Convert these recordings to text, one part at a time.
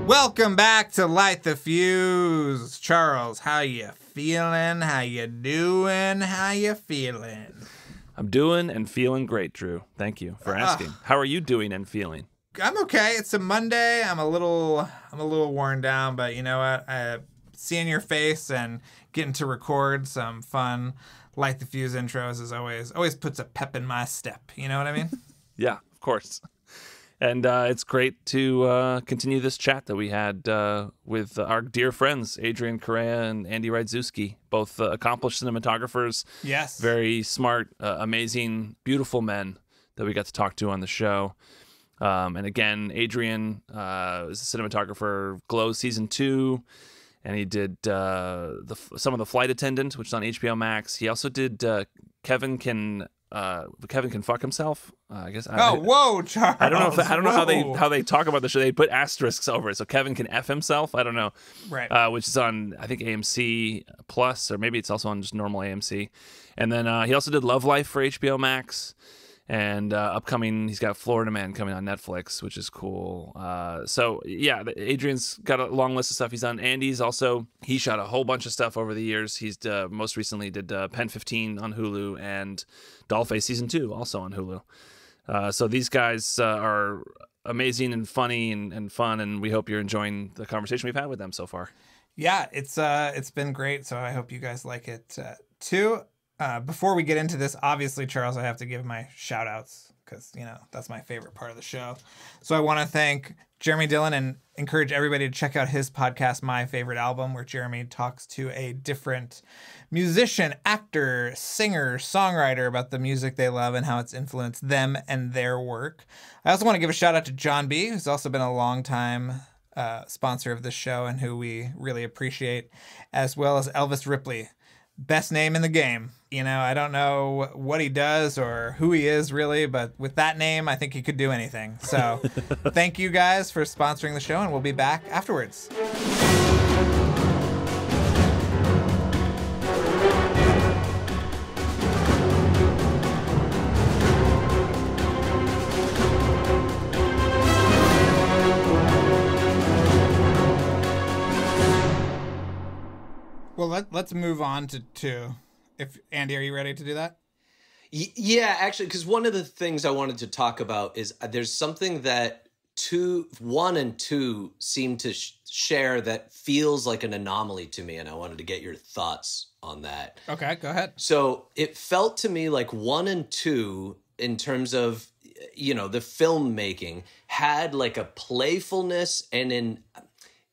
Welcome back to Light the Fuse. Charles, how you feeling? How you doing? How you feeling? I'm doing and feeling great, Drew. Thank you for asking. How are you doing and feeling? I'm okay. It's a Monday. I'm a little worn down, but you know what? Seeing your face and getting to record some fun Light the Fuse intros is always puts a pep in my step. You know what I mean? Yeah, of course. And it's great to continue this chat that we had with our dear friends, Adrian Correia and Andy Rydzewski, both accomplished cinematographers. Yes. Very smart, amazing, beautiful men that we got to talk to on the show. And again, Adrian is a cinematographer, Glow Season 2, and he did some of The Flight Attendant, which is on HBO Max. He also did Kevin Can Fuck Himself. I guess. Whoa, Charles! I don't know how they talk about the show. They put asterisks over it, so Kevin can F himself. I don't know. Right. Which is on, I think, AMC Plus, or maybe it's also on just normal AMC. And then he also did Love Life for HBO Max. And upcoming, he's got Florida Man coming on Netflix, which is cool. So yeah, Adrian's got a long list of stuff he's done. Andy's also, he shot a whole bunch of stuff over the years. He's most recently did Pen 15 on Hulu and Dollface Season 2 also on Hulu. So these guys are amazing and funny and fun, and we hope you're enjoying the conversation we've had with them so far. Yeah, it's been great. So I hope you guys like it too. Before we get into this, obviously, Charles, I have to give my shout outs because, you know, that's my favorite part of the show. So I want to thank Jeremy Dillon and encourage everybody to check out his podcast, My Favorite Album, where Jeremy talks to a different musician, actor, singer, songwriter about the music they love and how it's influenced them and their work. I also want to give a shout out to John B., who's also been a long time sponsor of this show and who we really appreciate, as well as Elvis Ripley. Best name in the game. You know, I don't know what he does or who he is really, but with that name, I think he could do anything. So thank you guys for sponsoring the show, and we'll be back afterwards. Well, let's move on to two. If Andy, are you ready to do that? Yeah, actually, because one of the things I wanted to talk about is there's something that 1 and 2 seem to share that feels like an anomaly to me, and I wanted to get your thoughts on that. Okay, go ahead. So it felt to me like 1 and 2, in terms of, you know, the filmmaking, had like a playfulness and an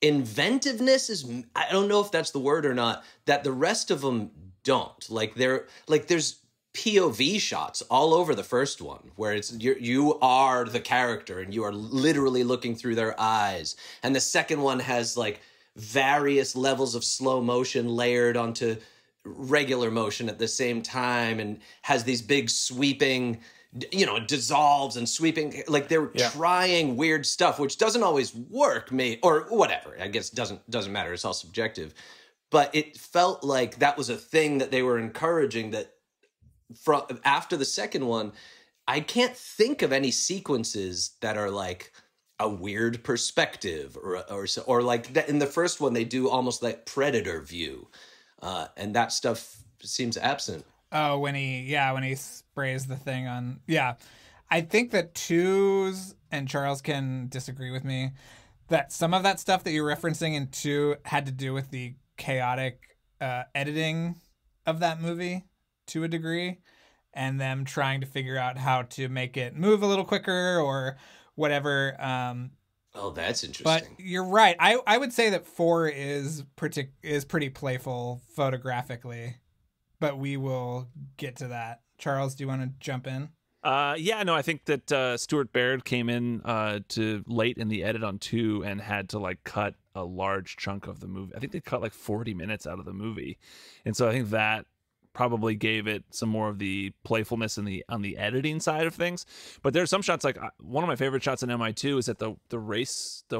inventiveness, is, I don't know if that's the word or not, that the rest of them don't. Like there's POV shots all over the first one where it's you are the character and you are literally looking through their eyes. And the second one has like various levels of slow motion layered onto regular motion at the same time, and has these big sweeping, you know, dissolves and sweeping, like they're trying weird stuff, which doesn't always work, or whatever. I guess doesn't matter. It's all subjective. But it felt like that was a thing that they were encouraging, that after the second one, I can't think of any sequences that are like a weird perspective or like that. In the first one, they do almost like Predator view. And that stuff seems absent. Oh, when he sprays the thing on. Yeah. I think that 2's, and Charles can disagree with me, that some of that stuff that you're referencing in 2 had to do with the chaotic editing of that movie to a degree, and them trying to figure out how to make it move a little quicker or whatever. Oh, that's interesting. But you're right. I would say that 4 is pretty playful photographically. But we will get to that. Charles, do you want to jump in? I think that Stuart Baird came in to late in the edit on 2 and had to like cut a large chunk of the movie. I think they cut like 40 minutes out of the movie. And so I think that probably gave it some more of the playfulness on the editing side of things. But there's some shots, like one of my favorite shots in MI2 is at the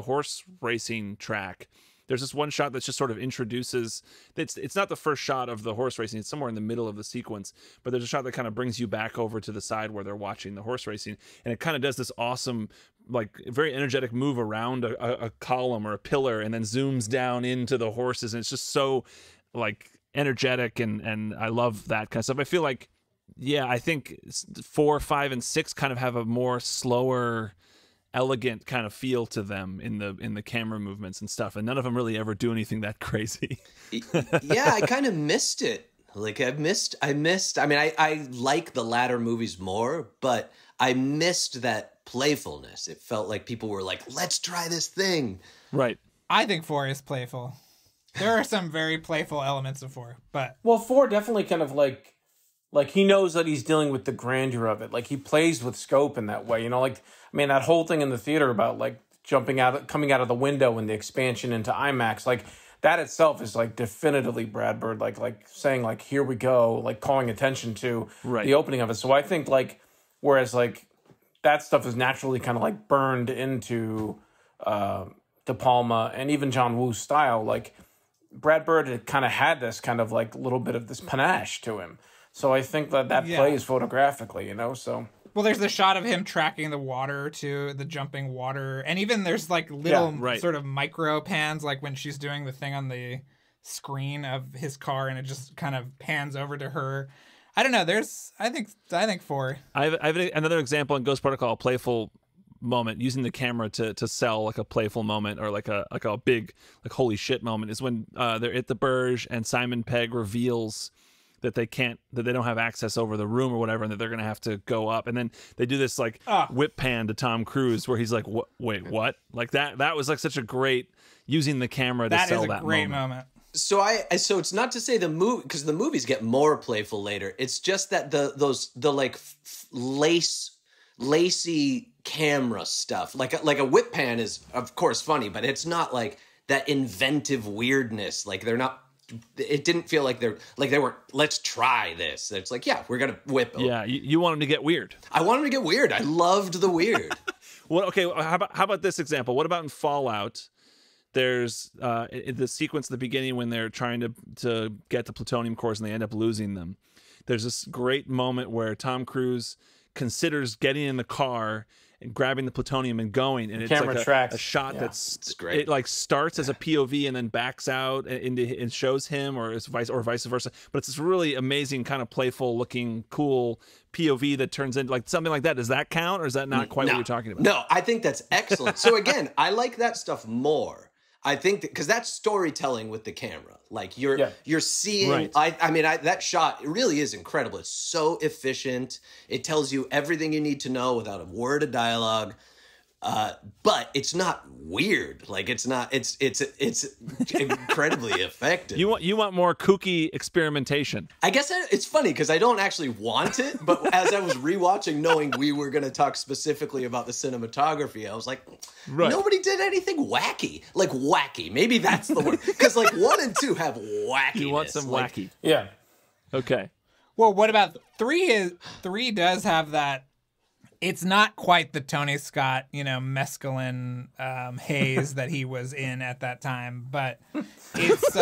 horse racing track. There's this one shot that just sort of introduces, it's not the first shot of the horse racing, it's somewhere in the middle of the sequence, but there's a shot that kind of brings you back over to the side where they're watching the horse racing, and it kind of does this awesome like very energetic move around a column or a pillar, and then zooms down into the horses, and it's just so like energetic, and I love that kind of stuff. I feel like, yeah, I think 4, 5, and 6 kind of have a more slower, elegant kind of feel to them in the camera movements and stuff, and none of them really ever do anything that crazy. Yeah, I kind of missed it. Like I missed. I mean, I like the latter movies more, but I missed that playfulness. It felt like people were like, "Let's try this thing." Right. I think 4 is playful. There are some very playful elements of 4, but 4 definitely kind of like he knows that he's dealing with the grandeur of it. Like he plays with scope in that way, you know. Like I mean, that whole thing in the theater about like coming out of the window and the expansion into IMAX, like that itself is like definitively Brad Bird, like saying like, here we go, like calling attention to the opening of it. So I think like, whereas like that stuff is naturally kind of like burned into De Palma and even John Woo's style, like Brad Bird had kind of had this kind of like little bit of this panache to him. So I think that plays photographically, you know, so. Well, there's the shot of him tracking the water to the jumping water. And even there's like little sort of micro pans, like when she's doing the thing on the screen of his car and it just kind of pans over to her. I don't know. I think 4. I have another example in Ghost Protocol, a playful moment using the camera to sell like a playful moment or like a big like holy shit moment is when they're at the Burj and Simon Pegg reveals that they don't have access over the room or whatever, and that they're gonna have to go up, and then they do this like whip pan to Tom Cruise where he's like, wait, what? Like that was like such a great using the camera to sell that moment. That is a great moment. So it's not to say the movie, because the movies get more playful later. It's just that the like lacy camera stuff, like a whip pan is of course funny, but it's not like that inventive weirdness. Like they're not. It didn't feel like they weren't, let's try this. It's like, yeah, we're gonna whip. Yeah, you want them to get weird. I want them to get weird. I loved the weird. Well, okay. How about this example? What about in Fallout? There's the sequence at the beginning when they're trying to get the plutonium cores and they end up losing them. There's this great moment where Tom Cruise considers getting in the car and grabbing the plutonium and going, and it's like a shot that's great. It like starts as a POV and then backs out and shows him, or vice versa. But it's this really amazing kind of playful looking, cool POV that turns into like something like that. Does that count, or is that not quite what you're talking about? No, I think that's excellent. So again, I like that stuff more. I think because that's storytelling with the camera. Like you're seeing. Right. I mean, that shot, it really is incredible. It's so efficient. It tells you everything you need to know without a word of dialogue. But it's not weird. Like it's not. It's incredibly effective. You want more kooky experimentation. I guess it's funny because I don't actually want it. But as I was rewatching, knowing we were going to talk specifically about the cinematography, I was like, nobody did anything wacky. Like wacky. Maybe that's the word. Because like 1 and 2 have wackiness. You want some wacky? Yeah. Okay. Well, what about 3? 3 does have that. It's not quite the Tony Scott, mescaline haze that he was in at that time, but it's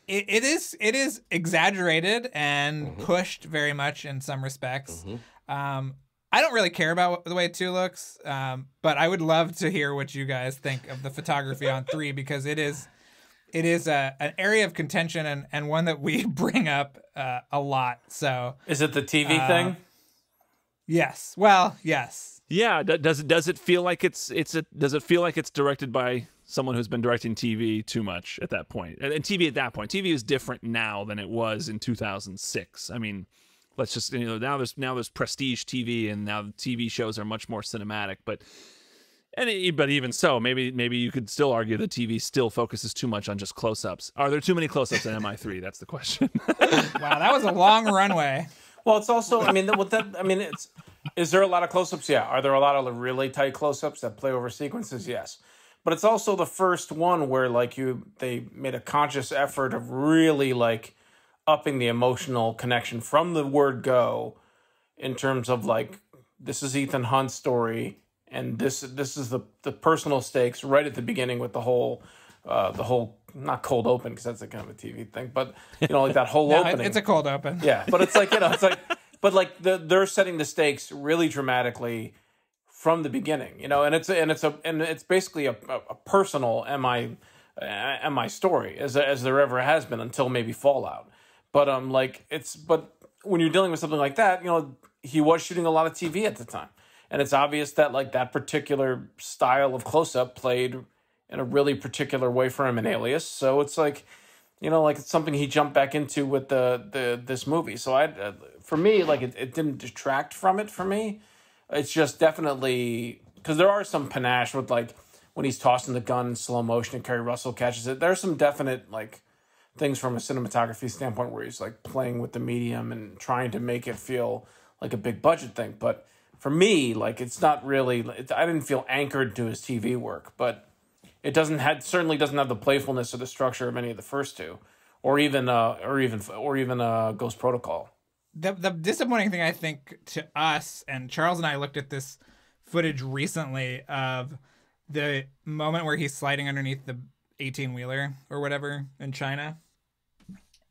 it is exaggerated and pushed very much in some respects. I don't really care about the way 2 looks, but I would love to hear what you guys think of the photography on 3, because it is an area of contention and one that we bring up a lot. So is it the TV thing? Yes. Well, yes. Yeah. Does it feel like does it feel like it's directed by someone who's been directing TV too much at that point? And TV at that point, TV is different now than it was in 2006. I mean, let's just now there's prestige TV, and now the TV shows are much more cinematic. But even so, maybe you could still argue that TV still focuses too much on just close-ups. Are there too many close-ups in MI3? That's the question. Wow, that was a long runway. Well, it's also, is there a lot of close-ups? Yeah. Are there a lot of really tight close-ups that play over sequences? Yes. But it's also the first one where they made a conscious effort of really like upping the emotional connection from the word go, in terms of like, this is Ethan Hunt's story, and this is the personal stakes right at the beginning with the whole not cold open, because that's a kind of a TV thing, but like that whole opening. It's a cold open. Yeah, but it's like but like they're setting the stakes really dramatically from the beginning, you know, and it's basically a personal MI story as there ever has been until maybe Fallout. But but when you're dealing with something like that, you know, he was shooting a lot of TV at the time. And it's obvious that like that particular style of close-up played in a really particular way for him in Alias. So it's like, you know, like it's something he jumped back into with this movie. So for me, like it didn't detract from it for me. It's just definitely, because there are some panache with like when he's tossing the gun in slow motion and Kerry Russell catches it. There's some definite like things from a cinematography standpoint where he's like playing with the medium and trying to make it feel like a big budget thing. But for me, like it's not really. I didn't feel anchored to his TV work, but it certainly doesn't have the playfulness or the structure of any of the first two, or even Ghost Protocol. The disappointing thing, I think, to us, and Charles and I looked at this footage recently of the moment where he's sliding underneath the 18-wheeler or whatever in China.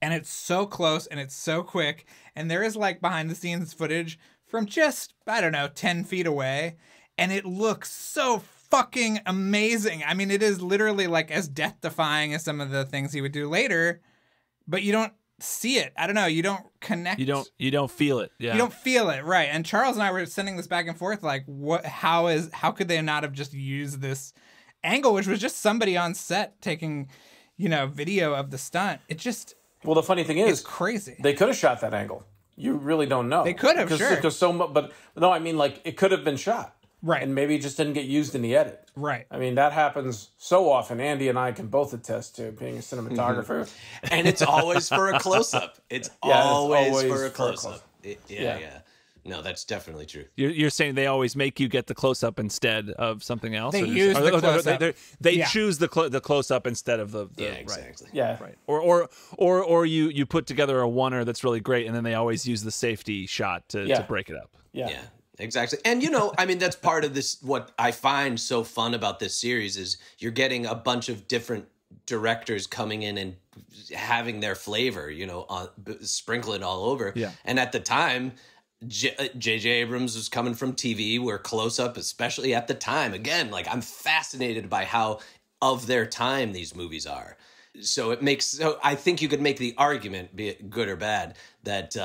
And it's so close and it's so quick. And there is like behind the scenes footage from just, I don't know, 10 feet away. And it looks so fucking amazing. I mean, it is literally like as death defying as some of the things he would do later, but you don't see it. I don't know. You don't connect. You don't feel it. Yeah. You don't feel it. Right. And Charles and I were sending this back and forth. Like how could they not have just used this angle, which was just somebody on set taking, you know, video of the stunt. It just, well, the funny thing is, it's crazy. They could have shot that angle. You really don't know. They could have, sure. Because but no, I mean, like, it could have been shot. Right. And maybe it just didn't get used in the edit. Right. I mean, that happens so often. Andy and I can both attest to being a cinematographer. And it's always for a close-up. It's always for a close-up. Yeah. No, that's definitely true. You're saying they always make you get the close-up instead of something else? They use the close-up. They choose the close-up instead of the yeah, exactly. Right. Yeah. Right. Or you put together a oneer that's really great, and then they always use the safety shot to break it up. Yeah. Exactly. And, you know, I mean, that's part of this. What I find so fun about this series is you're getting a bunch of different directors coming in and having their flavor, you know, sprinkle it all over. Yeah. And at the time, J.J. Abrams was coming from TV where close-up, especially at the time, again, like I'm fascinated by how of their time these movies are. So I think you could make the argument, be it good or bad, that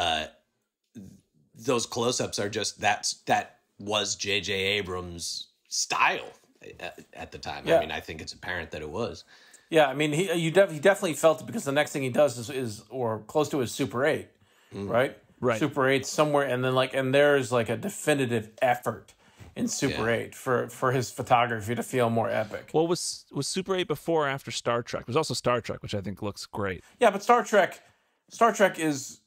those close-ups are just that was J.J. Abrams' style at the time. Yeah. I mean, I think it's apparent that it was. Yeah, I mean, he definitely felt it because the next thing he does is or close to his Super 8, right? Right. Super 8 somewhere, and then and there's like a definitive effort in Super 8 for his photography to feel more epic. Well, was Super 8 before or after Star Trek? There's also Star Trek, which I think looks great. Yeah, but Star Trek is,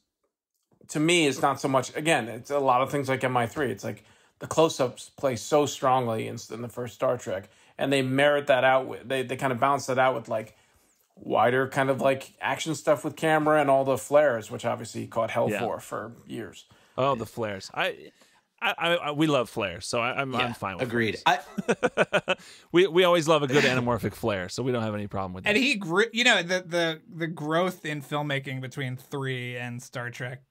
to me, is not so much. Again, it's a lot of things like MI3. It's like the close-ups play so strongly in the first Star Trek, and they merit that out with they kind of balance that out with like wider kind of like action stuff with camera and all the flares, which obviously he caught hell for years. Oh, the flares! We love flares, so I'm fine with. Agreed. We always love a good anamorphic flare, so we don't have any problem with that. And he grew, you know, the growth in filmmaking between 3 and Star Trek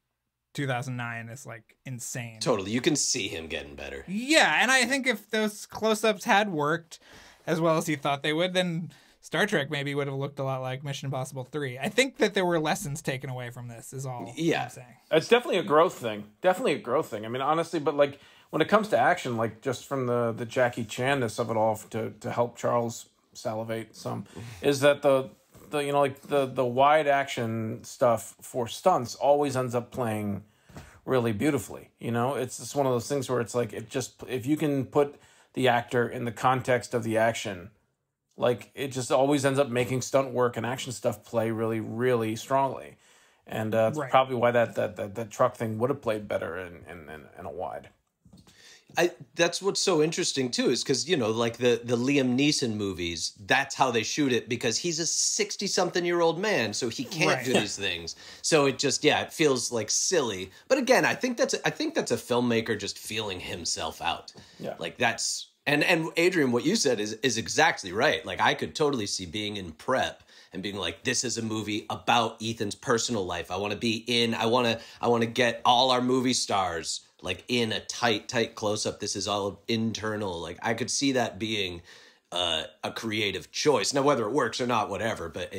2009 is like insane. Totally. You can see him getting better. Yeah, and I think if those close-ups had worked as well as he thought they would, then Star Trek maybe would have looked a lot like Mission Impossible 3. I think that there were lessons taken away from this is all I'm saying. It's definitely a growth thing. I mean, honestly, but like when it comes to action, like just from the Jackie Chan-ness of it all to help Charles salivate some, is that the you know, like the wide action stuff for stunts always ends up playing really beautifully. You know, it's just one of those things where it's like if you can put the actor in the context of the action, like it just always ends up making stunt work and action stuff play really, really strongly. And it's probably why that truck thing would have played better in a wide. That's what's so interesting too, is because, you know, like the Liam Neeson movies, that's how they shoot it because he's a 60-something-year-old man, so he can't do these things. So it just, it feels like silly. But again, I think that's a filmmaker just feeling himself out. Yeah, like that's and Adrian, what you said is exactly right. Like I could totally see being in prep and being like, this is a movie about Ethan's personal life. I want to be in. I want to get all our movie stars like in a tight close-up. This is all internal. Like I could see that being a creative choice. Now, whether it works or not, whatever, but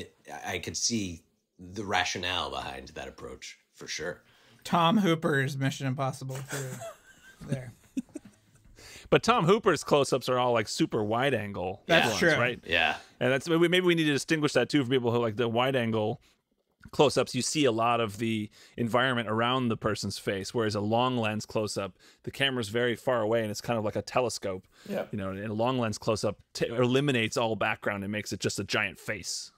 I could see the rationale behind that approach for sure. Tom Hooper's Mission Impossible 3 there. But Tom Hooper's close-ups are all like super wide angle. That's ones, true. right? Yeah. And that's maybe we need to distinguish that too for people who like the wide angle close-ups. You see a lot of the environment around the person's face, whereas a long lens close-up, the camera's very far away and it's kind of like a telescope. Yeah. You know, and a long lens close-up eliminates all background and makes it just a giant face.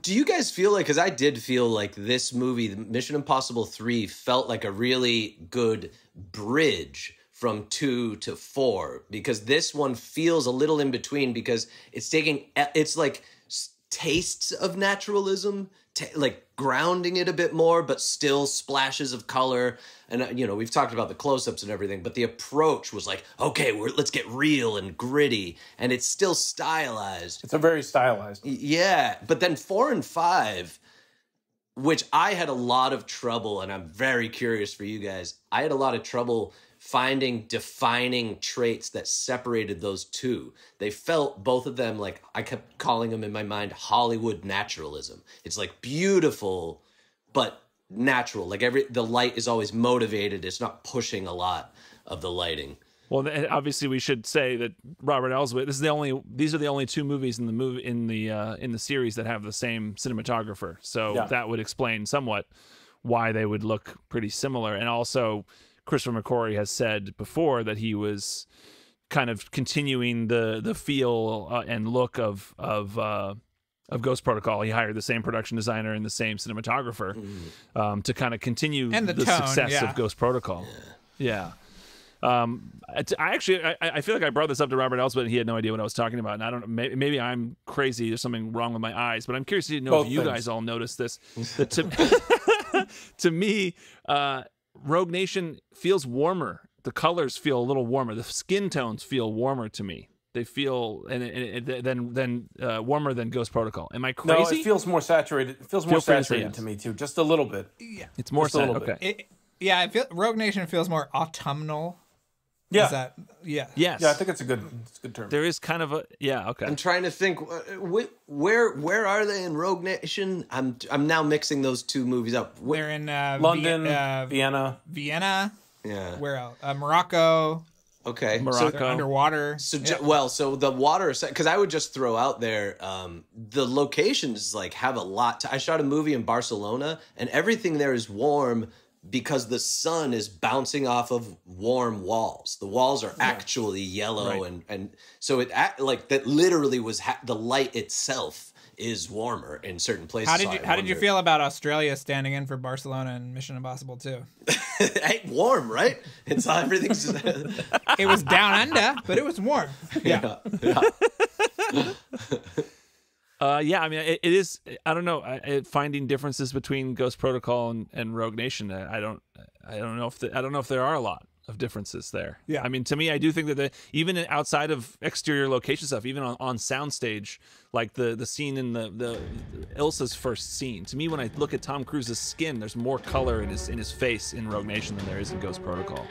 Do you guys feel like, because I did feel like this movie, Mission Impossible 3, felt like a really good bridge from 2 to 4, because this one feels a little in between, because it's like tastes of naturalism, like grounding it a bit more, but still splashes of color. And, you know, we've talked about the close-ups and everything, but the approach was like, okay, let's get real and gritty, and it's still stylized. It's a very stylized. Yeah, but then 4 and 5, which I had a lot of trouble, and I'm very curious for you guys, I had a lot of trouble finding defining traits that separated those two. They felt, both of them, like I kept calling them in my mind Hollywood naturalism. It's like beautiful, but natural. Like the light is always motivated. It's not pushing a lot of the lighting. Well, obviously, we should say that Robert Elswit. These are the only two movies in the series that have the same cinematographer. So that would explain somewhat why they would look pretty similar. And also, Christopher McQuarrie has said before that he was kind of continuing the feel and look of Ghost Protocol. He hired the same production designer and the same cinematographer to kind of continue the tone, success of Ghost Protocol. Yeah. I feel like I brought this up to Robert Elswit and he had no idea what I was talking about. And I don't know, maybe I'm crazy. There's something wrong with my eyes, but I'm curious to know Both if you things. guys all noticed this. That to me, Rogue Nation feels warmer. The colors feel a little warmer. The skin tones feel warmer to me. They feel than warmer than Ghost Protocol. Am I crazy? No, it feels more saturated. It feels more saturated to me too, just a little bit. Yeah, it's more just a little okay. bit. I feel Rogue Nation feels more autumnal. Yeah. Is that, yeah. Yes. Yeah, I think it's a good term. There is kind of a okay. I'm trying to think where are they in Rogue Nation? I'm now mixing those two movies up. They're in London, Vienna. Vienna. Yeah. Where else? Morocco. Okay. Morocco. They're underwater. So so the water, because I would just throw out there, the locations like have a lot. I shot a movie in Barcelona, and everything there is warm because the sun is bouncing off of warm walls. The walls are actually yellow, Right. and so it like that literally was the light itself is warmer in certain places. How did you feel about Australia standing in for Barcelona and Mission Impossible 2? It ain't warm, right? It's everything's. It was down under, but it was warm. Yeah. I mean, it is. I don't know. Finding differences between Ghost Protocol and Rogue Nation. I don't know if there are a lot of differences there. Yeah. I mean, to me, I do think that even outside of exterior location stuff, even on soundstage, like the scene in the Ilsa's first scene. To me, when I look at Tom Cruise's skin, there's more color in his face in Rogue Nation than there is in Ghost Protocol.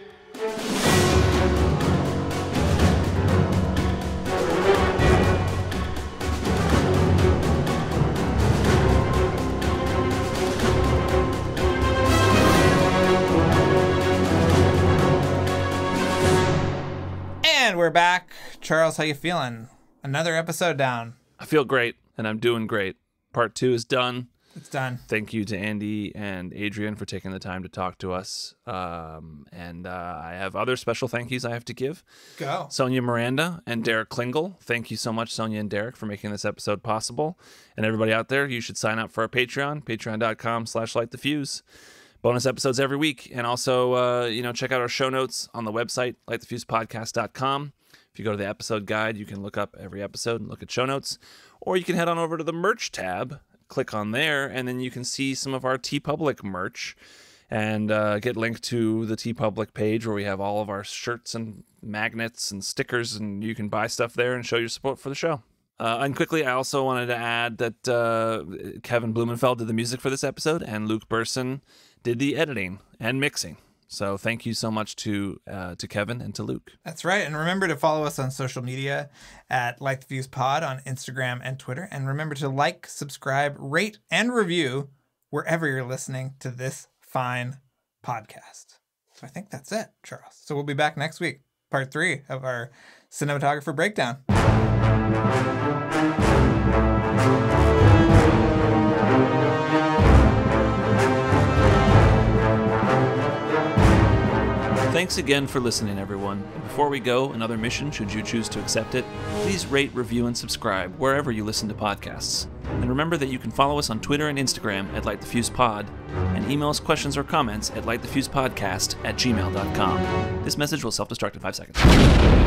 And we're back. Charles, how you feeling? Another episode down. I feel great, and I'm doing great. Part 2 is done. It's done. Thank you to Andy and Adrian for taking the time to talk to us. And I have other special thank yous I have to give. Go. Sonia Miranda and Derek Klingel. Thank you so much, Sonia and Derek, for making this episode possible. And everybody out there, you should sign up for our Patreon, patreon.com/LightTheFuse. Bonus episodes every week. And also, check out our show notes on the website, lightthefusepodcast.com. If you go to the episode guide, you can look up every episode and look at show notes. Or you can head on over to the merch tab, click on there, and then you can see some of our TeePublic merch and get linked to the TeePublic page where we have all of our shirts and magnets and stickers, and you can buy stuff there and show your support for the show. And quickly, I also wanted to add that Kevin Blumenfeld did the music for this episode, and Luke Burson did the editing and mixing. So thank you so much to Kevin and to Luke. That's right. And remember to follow us on social media at LightTheFuse-Pod on Instagram and Twitter. And remember to like, subscribe, rate, and review wherever you're listening to this fine podcast. So I think that's it, Charles. So we'll be back next week, part 3 of our cinematographer breakdown. Thanks again for listening, everyone. And before we go, another mission, should you choose to accept it, please rate, review, and subscribe wherever you listen to podcasts. And remember that you can follow us on Twitter and Instagram at LightTheFusePod, and email us questions or comments at lightthefusepodcast@gmail.com. This message will self-destruct in 5 seconds.